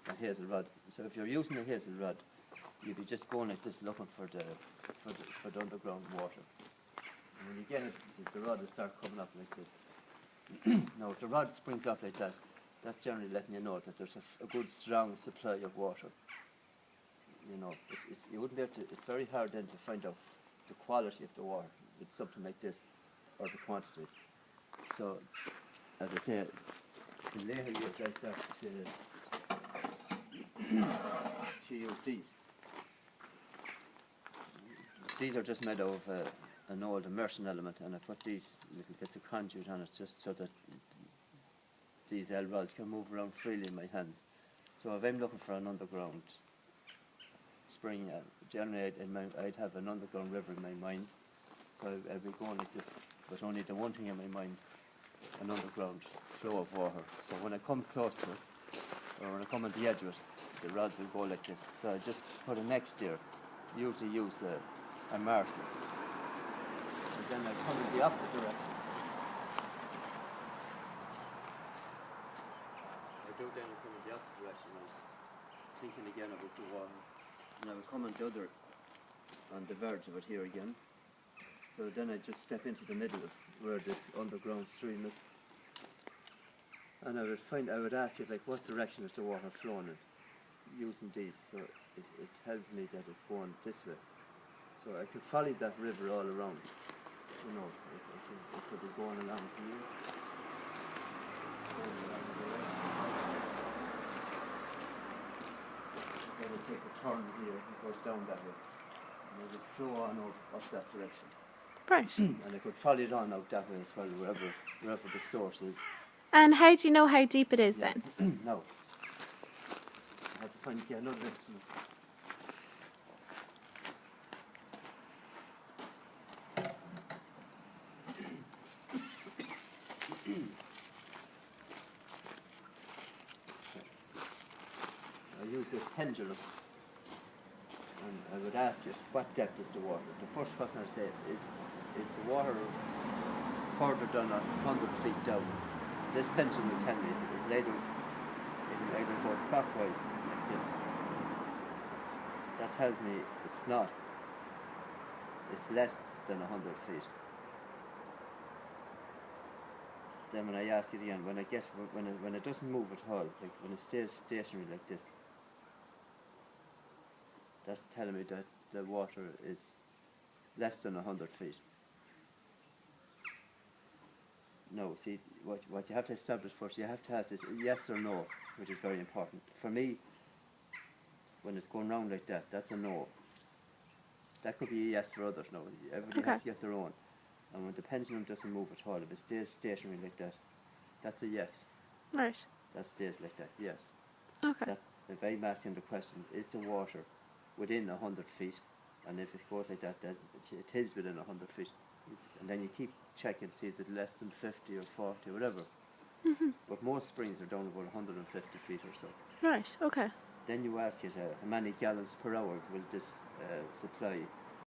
a hazel rod. So if you're using a hazel rod, you'd be just going like this, looking for the underground water. And when you get it, the rod will start coming up like this. Now, if the rod springs up like that, that's generally letting you know that there's a good, strong supply of water. You know, you wouldn't be able to. It's very hard then to find out the quality of the water with something like this, or the quantity. So, as I say, in later years I started to use these. These are just made of an old immersion element, and I put these little bits of conduit on it just so that these L rods can move around freely in my hands. So if I'm looking for an underground spring, generally I'd have an underground river in my mind. So I'd be going like this, but only the one thing in my mind, an underground flow of water. So when I come close to it, or when I come on the edge of it, the rods will go like this. So I just put a next steer, usually use a marker. And then I come in the opposite direction. I do then come in the opposite direction, I'm thinking again about the water. And I will come on the verge of it here again. So then I just step into the middle of where this underground stream is. And I would ask you, like, what direction is the water flowing in, using these. So it tells me that it's going this way. So I could follow that river all around. You know, it could be going along here. Going along the way. Then it takes a turn here, it goes down that way. And it would flow on up that direction. Right. And I could follow it on out that way as well, wherever the source is. And how do you know how deep it is then? No. I have to get another instrument. I use this pendulum, and I would ask you, what depth is the water? The first question I say is the water further than 100 feet down? This pendulum will tell me it'll either go clockwise like this. That tells me it's not. It's less than 100 feet. Then when I ask it again, when it doesn't move at all, like when it stays stationary like this, that's telling me that the water is less than 100 feet. No, see, what you have to establish first, you have to ask this yes or no, which is very important. For me, when it's going round like that, that's a no. That could be a yes for others, no. Everybody has to get their own. And when the pendulum doesn't move at all, if it stays stationary like that, that's a yes. Right. That stays like that, yes. Okay. If I'm asking the question, is the water within 100 feet? And if it goes like that, then it is within 100 feet. And then you keep checking, see is it less than 50 or 40 or whatever. Mm-hmm. But most springs are down about 150 feet or so. Right, okay. Then you ask it how many gallons per hour will this supply